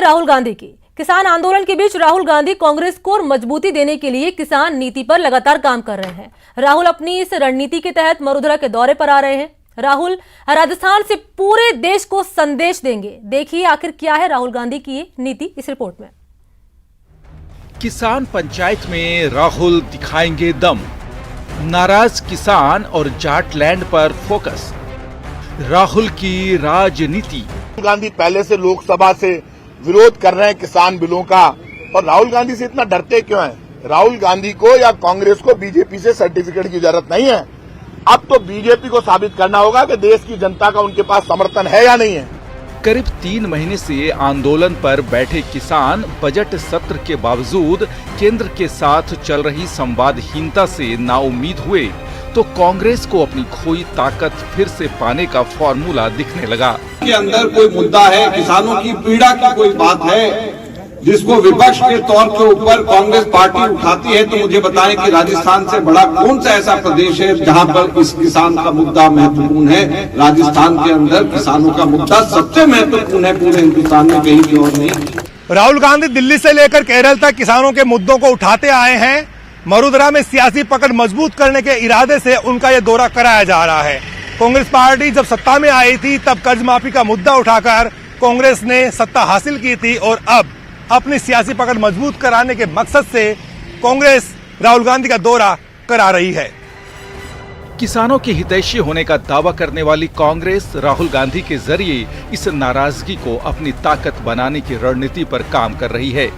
राहुल गांधी की। किसान आंदोलन के बीच राहुल गांधी कांग्रेस को मजबूती देने के लिए किसान नीति पर लगातार काम कर रहे हैं। राहुल अपनी इस रणनीति के तहत मरुधरा के दौरे पर आ रहे हैं। राहुल राजस्थान से पूरे देश को संदेश देंगे। देखिए आखिर क्या है राहुल गांधी की ये नीति इस रिपोर्ट में। किसान पंचायत में राहुल दिखाएंगे दम। नाराज किसान और जाटलैंड पर फोकस। राहुल की राजनीति। राहुल गांधी पहले से लोकसभा से विरोध कर रहे हैं किसान बिलों का, और राहुल गांधी से इतना डरते क्यों हैं? राहुल गांधी को या कांग्रेस को बीजेपी से सर्टिफिकेट की जरूरत नहीं है। अब तो बीजेपी को साबित करना होगा कि देश की जनता का उनके पास समर्थन है या नहीं है। करीब 3 महीने से आंदोलन पर बैठे किसान बजट सत्र के बावजूद केंद्र के साथ चल रही संवादहीनता से नाउम्मीद हुए तो कांग्रेस को अपनी खोई ताकत फिर से पाने का फॉर्मूला दिखने लगा। के अंदर कोई मुद्दा है, किसानों की पीड़ा की कोई बात है जिसको विपक्ष के तौर के ऊपर कांग्रेस पार्टी उठाती है, तो मुझे बताएं कि राजस्थान से बड़ा कौन सा ऐसा प्रदेश है जहां पर इस किसान का मुद्दा महत्वपूर्ण है। राजस्थान के अंदर किसानों का मुद्दा सबसे महत्वपूर्ण है पूरे हिंदुस्तान में, कहीं की और नहीं। राहुल गांधी दिल्ली से लेकर केरल तक किसानों के मुद्दों को उठाते आए हैं। मरुधरा में सियासी पकड़ मजबूत करने के इरादे से उनका ये दौरा कराया जा रहा है। कांग्रेस पार्टी जब सत्ता में आई थी तब कर्ज माफी का मुद्दा उठाकर कांग्रेस ने सत्ता हासिल की थी, और अब अपनी सियासी पकड़ मजबूत कराने के मकसद से कांग्रेस राहुल गांधी का दौरा करा रही है। किसानों के हितैषी होने का दावा करने वाली कांग्रेस राहुल गांधी के जरिए इस नाराजगी को अपनी ताकत बनाने की रणनीति पर काम कर रही है।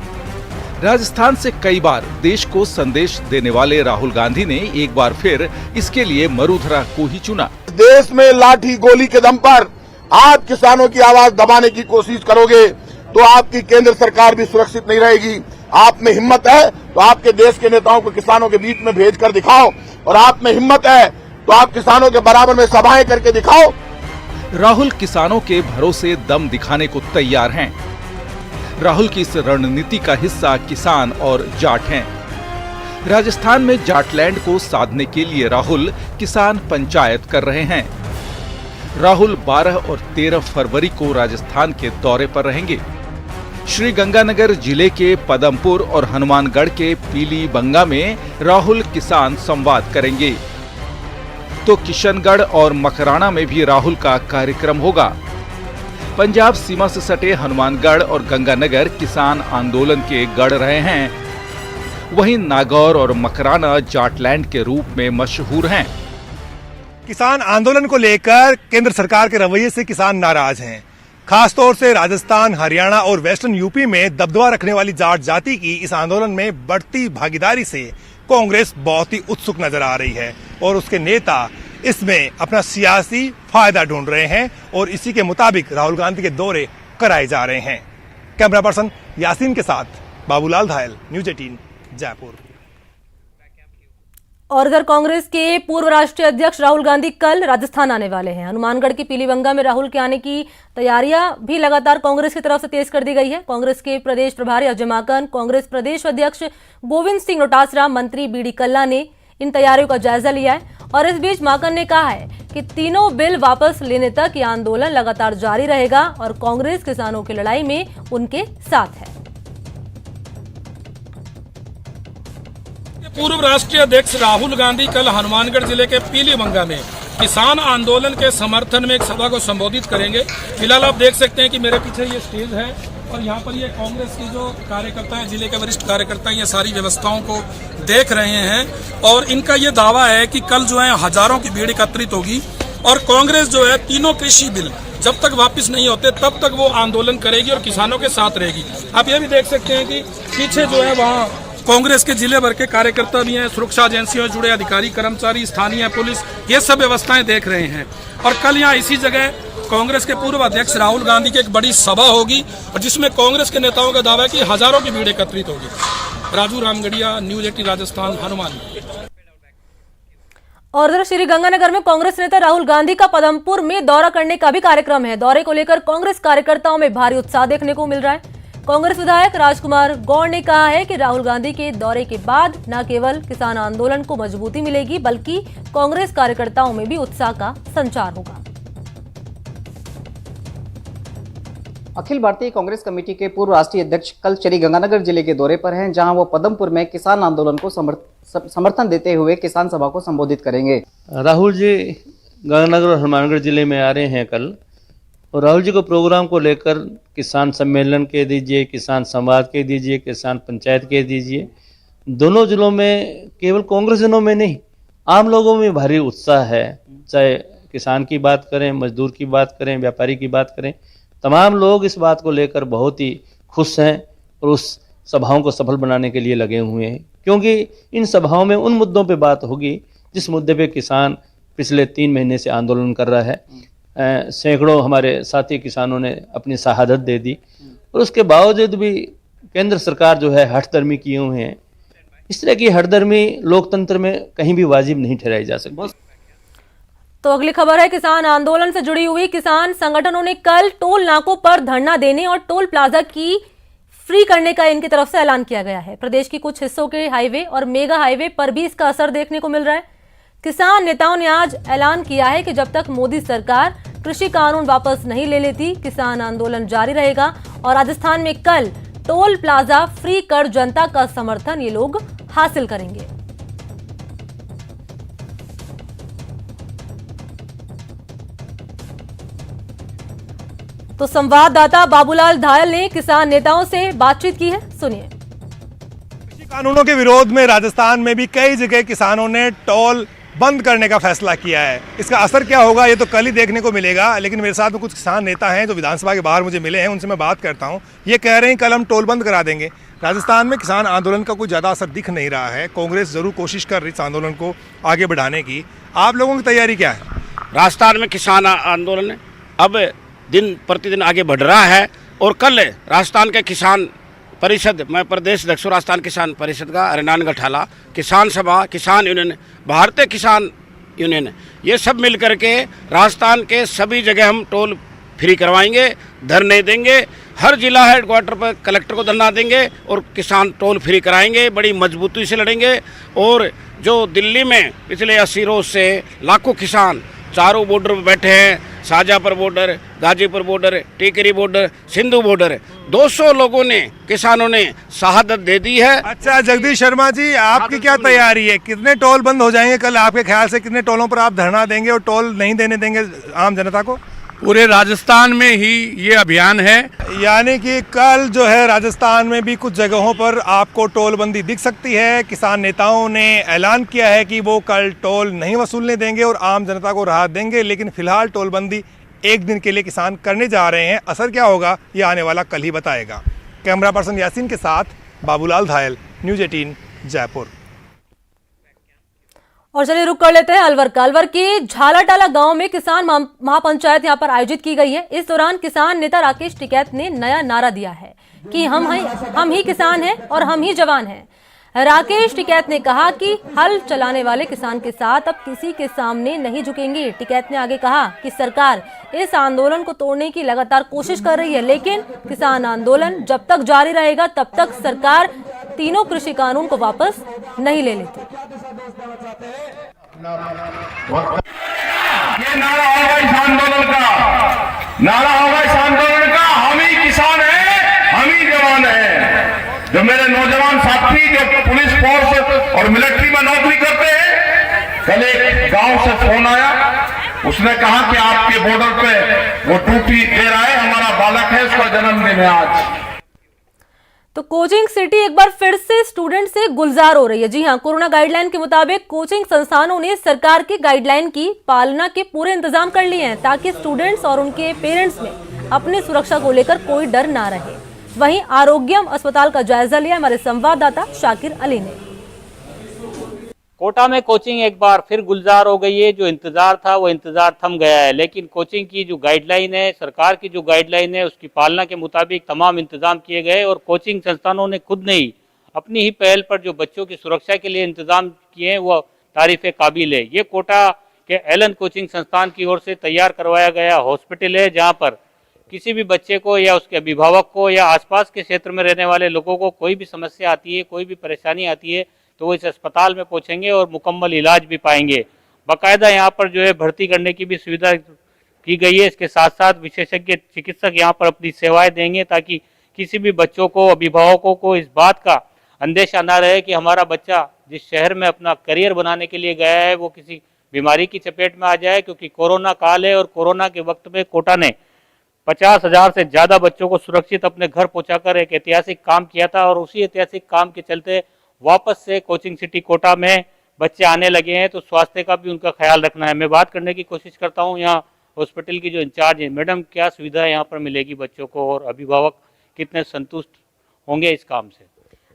राजस्थान से कई बार देश को संदेश देने वाले राहुल गांधी ने एक बार फिर इसके लिए मरुधरा को ही चुना। देश में लाठी गोली के दम पर आप किसानों की आवाज दबाने की कोशिश करोगे तो आपकी केंद्र सरकार भी सुरक्षित नहीं रहेगी। आप में हिम्मत है तो आपके देश के नेताओं को किसानों के बीच में भेजकर दिखाओ, और आप में हिम्मत है तो आप किसानों के बराबर में सभाएं करके दिखाओ। राहुल किसानों के भरोसे दम दिखाने को तैयार हैं। राहुल की इस रणनीति का हिस्सा किसान और जाट हैं। राजस्थान में जाटलैंड को साधने के लिए राहुल किसान पंचायत कर रहे हैं। राहुल 12 और 13 फरवरी को राजस्थान के दौरे पर रहेंगे। श्री गंगानगर जिले के पदमपुर और हनुमानगढ़ के पीलीबंगा में राहुल किसान संवाद करेंगे, तो किशनगढ़ और मकराना में भी राहुल का कार्यक्रम होगा। पंजाब सीमा से सटे हनुमानगढ़ और गंगानगर किसान आंदोलन के गढ़ रहे हैं। वहीं नागौर और मकराना जाटलैंड के रूप में मशहूर हैं। किसान आंदोलन को लेकर केंद्र सरकार के रवैये से किसान नाराज हैं। खासतौर से राजस्थान, हरियाणा और वेस्टर्न यूपी में दबदबा रखने वाली जाट जाति की इस आंदोलन में बढ़ती भागीदारी से कांग्रेस बहुत ही उत्सुक नजर आ रही है, और उसके नेता इसमें अपना सियासी फायदा ढूंढ रहे हैं, और इसी के मुताबिक राहुल गांधी के दौरे कराए जा रहे हैं। कैमरा पर्सन यासीन के साथ बाबूलाल धायल, न्यूज 18 जयपुर। और इधर कांग्रेस के पूर्व राष्ट्रीय अध्यक्ष राहुल गांधी कल राजस्थान आने वाले हैं। हनुमानगढ़ के पीलीबंगा में राहुल के आने की तैयारियां भी लगातार कांग्रेस की तरफ से तेज कर दी गई है। कांग्रेस के प्रदेश प्रभारी अजय माकन, कांग्रेस प्रदेश अध्यक्ष गोविंद सिंह डोटासरा, मंत्री बीडी कल्ला ने इन तैयारियों का जायजा लिया है। और इस बीच माकन ने कहा है कि तीनों बिल वापस लेने तक ये आंदोलन लगातार जारी रहेगा और कांग्रेस किसानों की लड़ाई में उनके साथ है। पूर्व राष्ट्रीय अध्यक्ष राहुल गांधी कल हनुमानगढ़ जिले के पीलीबंगा में किसान आंदोलन के समर्थन में एक सभा को संबोधित करेंगे। फिलहाल आप देख सकते हैं कि मेरे पीछे ये स्टेज है, और यहाँ पर ये कांग्रेस के जो कार्यकर्ता हैं, जिले के वरिष्ठ कार्यकर्ता, ये सारी व्यवस्थाओं को देख रहे हैं। और इनका ये दावा है कि कल जो है हजारों की भीड़ एकत्रित होगी, और कांग्रेस जो है तीनों कृषि बिल जब तक वापस नहीं होते तब तक वो आंदोलन करेगी और किसानों के साथ रहेगी। आप ये भी देख सकते हैं कि पीछे जो है वहाँ कांग्रेस के जिले भर के कार्यकर्ता भी हैं, सुरक्षा एजेंसियों से जुड़े अधिकारी, कर्मचारी, स्थानीय पुलिस, ये सब व्यवस्थाएं देख रहे हैं। और कल यहाँ इसी जगह कांग्रेस के पूर्व अध्यक्ष राहुल गांधी की एक बड़ी सभा होगी, और जिसमें कांग्रेस के नेताओं का दावा है कि हजारों की भीड़ एकत्रित होगी। राजू रामगढ़िया, न्यूज 18 राजस्थान, हनुमान। और इधर श्री गंगानगर में कांग्रेस नेता राहुल गांधी का पदमपुर में दौरा करने का भी कार्यक्रम है। दौरे को लेकर कांग्रेस कार्यकर्ताओं में भारी उत्साह देखने को मिल रहा है। कांग्रेस विधायक राजकुमार गौड़ ने कहा है कि राहुल गांधी के दौरे के बाद न केवल किसान आंदोलन को मजबूती मिलेगी, बल्कि कांग्रेस कार्यकर्ताओं में भी उत्साह का संचार होगा। अखिल भारतीय कांग्रेस कमेटी के पूर्व राष्ट्रीय अध्यक्ष कल श्रीगंगानगर जिले के दौरे पर हैं, जहां वो पदमपुर में किसान आंदोलन को समर्थन देते हुए किसान सभा को संबोधित करेंगे। राहुल जी गंगानगर और हनुमानगढ़ जिले में आ रहे हैं कल, और राहुल जी को प्रोग्राम को लेकर किसान सम्मेलन कह दीजिए, किसान संवाद कह दीजिए, किसान पंचायत कह दीजिए, दोनों जिलों में केवल कांग्रेसियों में नहीं आम लोगों में भारी उत्साह है। चाहे किसान की बात करें, मजदूर की बात करें, व्यापारी की बात करें, तमाम लोग इस बात को लेकर बहुत ही खुश हैं और उस सभाओं को सफल बनाने के लिए लगे हुए हैं, क्योंकि इन सभाओं में उन मुद्दों पे बात होगी जिस मुद्दे पे किसान पिछले 3 महीने से आंदोलन कर रहा है। सैकड़ों हमारे साथी किसानों ने अपनी शहादत दे दी, और उसके बावजूद भी केंद्र सरकार जो है हठधर्मी किए हुए हैं। इस तरह की हठधर्मी लोकतंत्र में कहीं भी वाजिब नहीं ठहराई जा सकती। तो अगली खबर है किसान आंदोलन से जुड़ी हुई। किसान संगठनों ने कल टोल नाकों पर धरना देने और टोल प्लाजा की फ्री करने का इनकी तरफ से ऐलान किया गया है। प्रदेश के कुछ हिस्सों के हाईवे और मेगा हाईवे पर भी इसका असर देखने को मिल रहा है। किसान नेताओं ने आज ऐलान किया है कि जब तक मोदी सरकार कृषि कानून वापस नहीं ले लेती, किसान आंदोलन जारी रहेगा। और राजस्थान में कल टोल प्लाजा फ्री कर जनता का समर्थन ये लोग हासिल करेंगे। तो संवाददाता बाबूलाल धायल ने किसान नेताओं से बातचीत की है, सुनिए। कृषि कानूनों के विरोध में राजस्थान में भी कई जगह किसानों ने टोल बंद करने का फैसला किया है। इसका असर क्या होगा ये तो कल ही देखने को मिलेगा, लेकिन मेरे साथ में कुछ किसान नेता हैं जो विधानसभा के बाहर मुझे मिले हैं, उनसे मैं बात करता हूं। ये कह रहे हैं कल हम टोल बंद करा देंगे। राजस्थान में किसान आंदोलन का कोई ज़्यादा असर दिख नहीं रहा है। कांग्रेस जरूर कोशिश कर रही है इस आंदोलन को आगे बढ़ाने की। आप लोगों की तैयारी क्या है? राजस्थान में किसान आंदोलन अब दिन प्रतिदिन आगे बढ़ रहा है, और कल राजस्थान के किसान परिषद, मैं प्रदेश अध्यक्ष राजस्थान किसान परिषद का, हरिनान गठाला, किसान सभा, किसान यूनियन, भारतीय किसान यूनियन, ये सब मिल करके राजस्थान के सभी जगह हम टोल फ्री करवाएंगे, धरने देंगे, हर जिला हेडक्वार्टर पर कलेक्टर को धरना देंगे और किसान टोल फ्री कराएंगे। बड़ी मजबूती से लड़ेंगे। और जो दिल्ली में पिछले 80 रोज से लाखों किसान चारों बॉर्डर पर बैठे हैं, शाजापुर बॉर्डर, गाजीपुर बॉर्डर, टिकरी बॉर्डर, सिंधु बॉर्डर, 200 लोगों ने, किसानों ने शहादत दे दी है। अच्छा जगदीश शर्मा जी, आपकी क्या तैयारी है? कितने टोल बंद हो जाएंगे कल आपके ख्याल से? कितने टोलों पर आप धरना देंगे और टोल नहीं देने देंगे आम जनता को? पूरे राजस्थान में ही ये अभियान है। यानी कि कल जो है राजस्थान में भी कुछ जगहों पर आपको टोल बंदी दिख सकती है। किसान नेताओं ने ऐलान किया है कि वो कल टोल नहीं वसूलने देंगे और आम जनता को राहत देंगे, लेकिन फिलहाल टोल बंदी एक दिन के लिए किसान करने जा रहे हैं। असर क्या होगा ये आने वाला कल ही बताएगा। कैमरा पर्सन यासीन के साथ बाबूलाल धायल, न्यूज 18 जयपुर। और चलिए रुक कर लेते हैं अलवर का। अलवर के झालाटाला गांव में किसान महापंचायत यहां पर आयोजित की गई है। इस दौरान किसान नेता राकेश टिकैत ने नया नारा दिया है कि हम ही किसान हैं और हम ही जवान हैं। राकेश टिकैत ने कहा कि हल चलाने वाले किसान के साथ अब किसी के सामने नहीं झुकेंगे। टिकैत ने आगे कहा कि सरकार इस आंदोलन को तोड़ने की लगातार कोशिश कर रही है, लेकिन किसान आंदोलन जब तक जारी रहेगा तब तक सरकार तीनों कृषि कानून को वापस नहीं ले लेती। ये नारा होगा इस आंदोलन का, नारा होगा इस आंदोलन का, हम ही किसान हैं, हम ही जवान हैं। जो मेरे नौजवान साथी जो पुलिस फोर्स और मिलिट्री में नौकरी करते हैं, कल एक गांव से फोन आया, उसने कहा कि आपके बॉर्डर पे वो ड्यूटी दे रहा है, हमारा बालक है, उसका जन्मदिन है आज। तो कोचिंग सिटी एक बार फिर से स्टूडेंट से गुलजार हो रही है। जी हां, कोरोना गाइडलाइन के मुताबिक कोचिंग संस्थानों ने सरकार की गाइडलाइन की पालना के पूरे इंतजाम कर लिए हैं, ताकि स्टूडेंट्स और उनके पेरेंट्स में अपनी सुरक्षा को लेकर कोई डर ना रहे। वहीं आरोग्यम अस्पताल का जायजा लिया हमारे संवाददाता शाकिर अली ने। कोटा में कोचिंग एक बार फिर गुलजार हो गई है। जो इंतजार था वो इंतजार थम गया है, लेकिन कोचिंग की जो गाइडलाइन है, सरकार की जो गाइडलाइन है, उसकी पालना के मुताबिक तमाम इंतजाम किए गए और कोचिंग संस्थानों ने खुद ने ही अपनी ही पहल पर जो बच्चों की सुरक्षा के लिए इंतजाम किए हैं वो तारीफ काबिल है। ये कोटा के एलन कोचिंग संस्थान की ओर से तैयार करवाया गया हॉस्पिटल है, जहाँ पर किसी भी बच्चे को या उसके अभिभावक को या आसपास के क्षेत्र में रहने वाले लोगों को कोई भी समस्या आती है, कोई भी परेशानी आती है, तो वो इस अस्पताल में पहुंचेंगे और मुकम्मल इलाज भी पाएंगे। बाकायदा यहाँ पर जो है भर्ती करने की भी सुविधा की गई है। इसके साथ साथ विशेषज्ञ चिकित्सक यहाँ पर अपनी सेवाएं देंगे ताकि किसी भी बच्चों को, अभिभावकों को इस बात का अंदेशा न रहे कि हमारा बच्चा जिस शहर में अपना करियर बनाने के लिए गया है वो किसी बीमारी की चपेट में आ जाए, क्योंकि कोरोना काल है और कोरोना के वक्त में कोटा ने 50,000 से ज्यादा बच्चों को सुरक्षित अपने घर पहुंचाकर एक ऐतिहासिक काम किया था और उसी ऐतिहासिक काम के चलते वापस से कोचिंग सिटी कोटा में बच्चे आने लगे हैं। तो स्वास्थ्य का भी उनका ख्याल रखना है। मैं बात करने की कोशिश करता हूँ यहाँ हॉस्पिटल की जो इंचार्ज है। मैडम, क्या सुविधा यहाँ पर मिलेगी बच्चों को और अभिभावक कितने संतुष्ट होंगे इस काम से?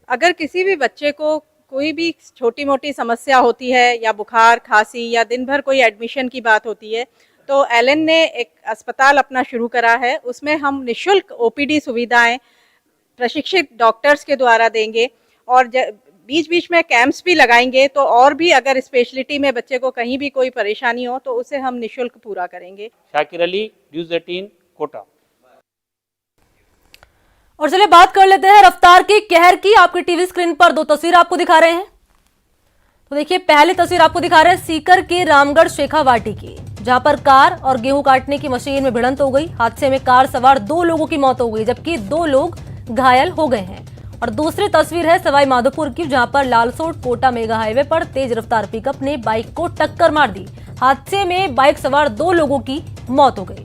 अगर किसी भी बच्चे को कोई भी छोटी मोटी समस्या होती है या बुखार, खांसी या दिन भर कोई एडमिशन की बात होती है तो एलन ने एक अस्पताल अपना शुरू करा है। उसमें हम निशुल्क ओपीडी सुविधाएं प्रशिक्षित डॉक्टर्स के द्वारा देंगे और बीच बीच में कैंप्स भी लगाएंगे। तो और भी अगर स्पेशलिटी में बच्चे को कहीं भी कोई परेशानी हो तो उसे हम निशुल्क पूरा करेंगे। शाकिर अली, न्यूज़ 18 कोटा। और चलिए बात कर लेते हैं रफ्तार की कहर की। आपकी टीवी स्क्रीन पर दो तस्वीर आपको दिखा रहे हैं। तो देखिए, पहली तस्वीर आपको दिखा रहे हैं सीकर के रामगढ़ शेखावाटी की, जहां पर कार और गेहूं काटने की मशीन में भिड़ंत हो गई। हादसे में कार सवार 2 लोगों की मौत हो गई जबकि 2 लोग घायल हो गए हैं। और दूसरी तस्वीर है सवाई माधोपुर की, जहां पर लालसोट कोटा मेगा हाईवे पर तेज रफ्तार पिकअप ने बाइक को टक्कर मार दी। हादसे में बाइक सवार 2 लोगों की मौत हो गई।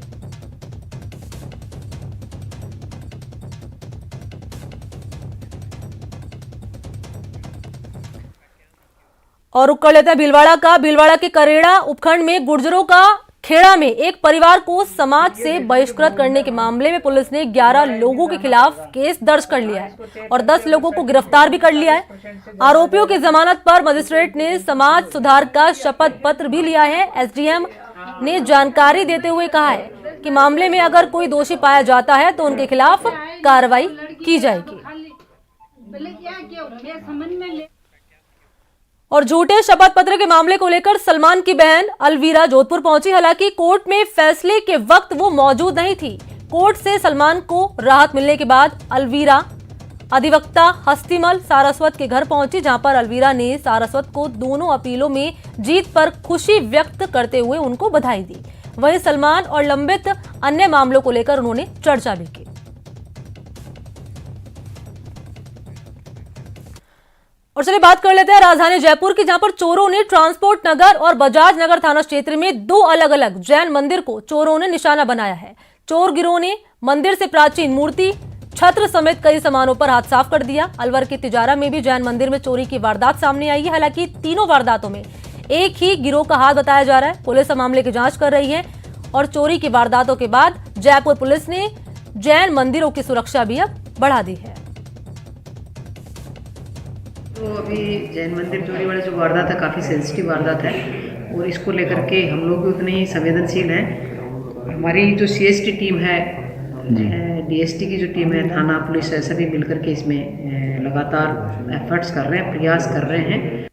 और रुक कर लेते हैं भीलवाड़ा का। भीलवाड़ा के करेड़ा उपखंड में गुर्जरों का खेड़ा में एक परिवार को समाज से बहिष्कृत करने के मामले में पुलिस ने 11 लोगों के खिलाफ केस दर्ज कर लिया है और 10 लोगों को गिरफ्तार भी कर लिया है। आरोपियों की जमानत पर मजिस्ट्रेट ने समाज सुधार का शपथ पत्र भी लिया है। एसडीएम ने जानकारी देते हुए कहा है कि मामले में अगर कोई दोषी पाया जाता है तो उनके खिलाफ कार्रवाई की जाएगी। और झूठे शपथ पत्र के मामले को लेकर सलमान की बहन अलवीरा जोधपुर पहुंची। हालांकि कोर्ट में फैसले के वक्त वो मौजूद नहीं थी। कोर्ट से सलमान को राहत मिलने के बाद अलवीरा अधिवक्ता हस्तिमल सारस्वत के घर पहुंची, जहां पर अलवीरा ने सारस्वत को दोनों अपीलों में जीत पर खुशी व्यक्त करते हुए उनको बधाई दी। वहीं सलमान और लंबित अन्य मामलों को लेकर उन्होंने चर्चा भी की। और चलिए बात कर लेते हैं राजधानी जयपुर की, जहां पर चोरों ने ट्रांसपोर्ट नगर और बजाज नगर थाना क्षेत्र में 2 अलग अलग जैन मंदिर को चोरों ने निशाना बनाया है। चोर गिरोह ने मंदिर से प्राचीन मूर्ति, छत्र समेत कई सामानों पर हाथ साफ कर दिया। अलवर के तिजारा में भी जैन मंदिर में चोरी की वारदात सामने आई है। हालांकि तीनों वारदातों में एक ही गिरोह का हाथ बताया जा रहा है। पुलिस मामले की जांच कर रही है और चोरी की वारदातों के बाद जयपुर पुलिस ने जैन मंदिरों की सुरक्षा भी अब बढ़ा दी है। तो अभी जैन मंदिर चोरी वाली जो वारदात है काफ़ी सेंसिटिव वारदात है और इसको लेकर के हम लोग भी उतने ही संवेदनशील हैं। हमारी जो सीएसटी टीम है, डीएसटी की जो टीम है, थाना पुलिस है, सभी मिलकर के इसमें लगातार एफर्ट्स कर रहे हैं, प्रयास कर रहे हैं।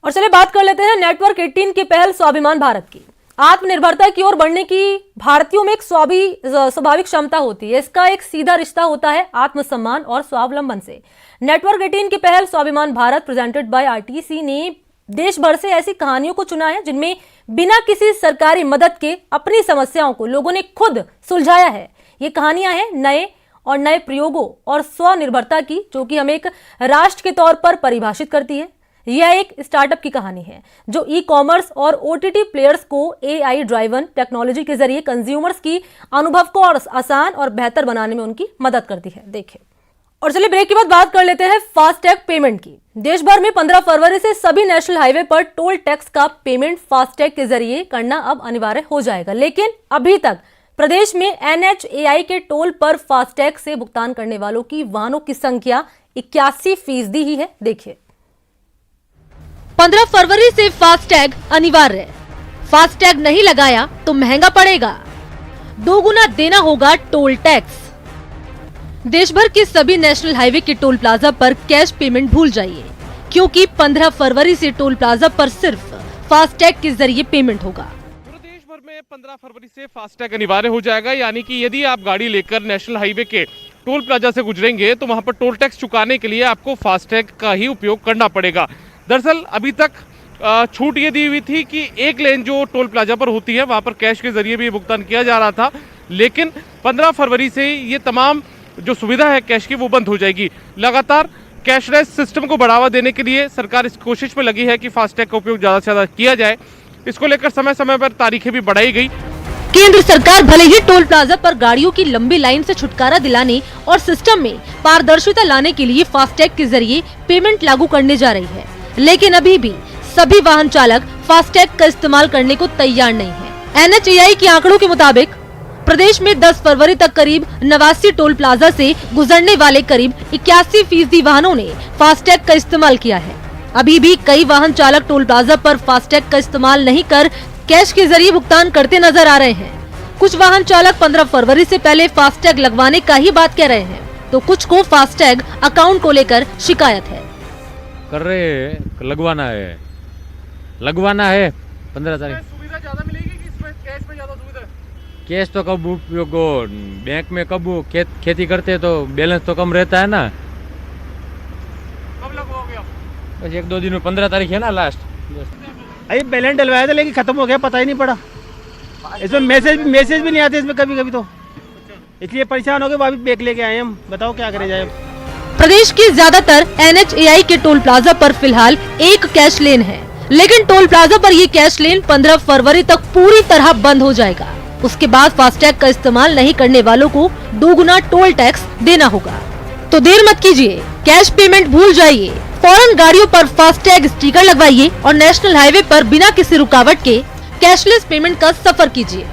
और चलिए बात कर लेते हैं नेटवर्क 18 की पहल स्वाभिमान भारत की। आत्मनिर्भरता की ओर बढ़ने की भारतीयों में एक स्वाभाविक क्षमता होती है। इसका एक सीधा रिश्ता होता है आत्मसम्मान और स्वावलंबन से। नेटवर्क 18 की पहल स्वाभिमान भारत प्रेजेंटेड बाय आरटीसी ने देश भर से ऐसी कहानियों को चुना है जिनमें बिना किसी सरकारी मदद के अपनी समस्याओं को लोगों ने खुद सुलझाया है। ये कहानियां हैं नए प्रयोगों और स्वनिर्भरता की, जो कि हमें एक राष्ट्र के तौर पर परिभाषित करती है। यह एक स्टार्टअप की कहानी है जो ई कॉमर्स और ओटीटी प्लेयर्स को एआई ड्राइवन टेक्नोलॉजी के जरिए कंज्यूमर्स की अनुभव को और आसान और बेहतर बनाने में उनकी मदद करती है। देखिए, और चलिए ब्रेक के बाद बात कर लेते हैं फास्टैग पेमेंट की। देश भर में 15 फरवरी से सभी नेशनल हाईवे पर टोल टैक्स का पेमेंट फास्टैग के जरिए करना अब अनिवार्य हो जाएगा। लेकिन अभी तक प्रदेश में एनएचएआई के टोल पर फास्टैग से भुगतान करने वालों की वाहनों की संख्या 81% ही है। देखिए, 15 फरवरी से फास्टैग अनिवार्य। फास्टैग नहीं लगाया तो महंगा पड़ेगा, 2 गुना देना होगा टोल टैक्स। देश भर के सभी नेशनल हाईवे के टोल प्लाजा पर कैश पेमेंट भूल जाइए, क्योंकि 15 फरवरी से टोल प्लाजा पर सिर्फ फास्टैग के जरिए पेमेंट होगा। पूरे देश भर में 15 फरवरी से फास्टैग अनिवार्य हो जाएगा, यानी कि यदि आप गाड़ी लेकर नेशनल हाईवे के टोल प्लाजा से गुजरेंगे तो वहां पर टोल टैक्स चुकाने के लिए आपको फास्टैग का ही उपयोग करना पड़ेगा। दरअसल अभी तक छूट ये दी हुई थी कि एक लेन जो टोल प्लाजा पर होती है वहाँ पर कैश के जरिए भी भुगतान किया जा रहा था, लेकिन 15 फरवरी से ये तमाम जो सुविधा है कैश की वो बंद हो जाएगी। लगातार कैशलेस सिस्टम को बढ़ावा देने के लिए सरकार इस कोशिश में लगी है कि फास्टैग का उपयोग ज़्यादा से ज़्यादा किया जाए। इसको लेकर समय समय पर तारीखें भी बढ़ाई गई। केंद्र सरकार भले ही टोल प्लाजा पर गाड़ियों की लंबी लाइन से छुटकारा दिलाने और सिस्टम में पारदर्शिता लाने के लिए फास्टैग के जरिए पेमेंट लागू करने जा रही है, लेकिन अभी भी सभी वाहन चालक फास्टैग का इस्तेमाल करने को तैयार नहीं है। NHAI के आंकड़ों के मुताबिक प्रदेश में 10 फरवरी तक करीब 89 टोल प्लाजा से गुजरने वाले करीब 81% वाहनों ने फास्टैग का इस्तेमाल किया है। अभी भी कई वाहन चालक टोल प्लाजा पर फास्टैग का इस्तेमाल नहीं कर कैश के जरिए भुगतान करते नजर आ रहे हैं। कुछ वाहन चालक 15 फरवरी से पहले फास्टैग लगवाने का ही बात कह रहे हैं, तो कुछ को फास्टैग अकाउंट को लेकर शिकायत है। कर रहे हैं, लगवाना है 15 तारीख। सुविधा ज्यादा मिलेगी कि इसमें कैश में ज्यादा सुविधा है? कैश तो कब उपयोग बैंक में कब खेती करते हैं तो बैलेंस तो कम रहता है ना। कब लगवाओगे आप? बस 1-2 दिन में 15 तारीख है ना लास्ट। अरे बैलेंस डलवाया था लेकिन खत्म हो गया, पता ही नहीं पड़ा। इसमें मैसेज भी नहीं आते इसमें कभी तो, इसलिए परेशान हो गए। वापस बैग लेके आए हम, बताओ क्या करे जाए। प्रदेश की ज्यादातर NHAI के टोल प्लाजा पर फिलहाल एक कैश लेन है, लेकिन टोल प्लाजा पर ये कैश लेन 15 फरवरी तक पूरी तरह बंद हो जाएगा। उसके बाद फास्टैग का इस्तेमाल नहीं करने वालों को 2 गुना टोल टैक्स देना होगा। तो देर मत कीजिए, कैश पेमेंट भूल जाइए, फौरन गाड़ियों पर फास्टैग स्टिकर लगवाइए और नेशनल हाईवे पर बिना किसी रुकावट के कैशलेस पेमेंट का सफर कीजिए।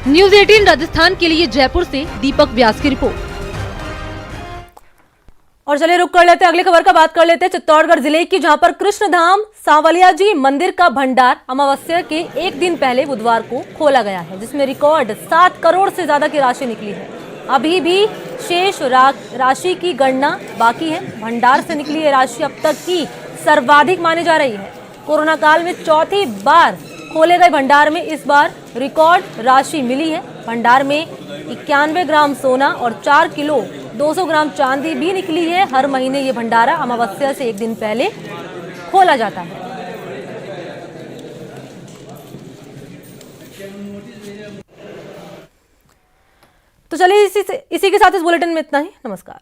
न्यूज़ 18 राजस्थान के लिए जयपुर से दीपक व्यास की रिपोर्ट। और चलिए रुक कर लेते हैं, अगली खबर का बात कर लेते हैं चित्तौड़गढ़ जिले की, जहां पर कृष्णधाम सांवलिया जी मंदिर का भंडार अमावस्या के एक दिन पहले बुधवार को खोला गया है, जिसमें रिकॉर्ड 7 करोड़ से ज्यादा की राशि निकली है। अभी भी शेष राशि की गणना बाकी है। भंडार से निकली ये राशि अब तक की सर्वाधिक मानी जा रही है। कोरोना काल में चौथी बार खोले गए भंडार में इस बार रिकॉर्ड राशि मिली है। भंडार में 91 ग्राम सोना और 4 किलो 200 ग्राम चांदी भी निकली है। हर महीने ये भंडारा अमावस्या से एक दिन पहले खोला जाता है। तो चलिए इसी के साथ इस बुलेटिन में इतना ही। नमस्कार।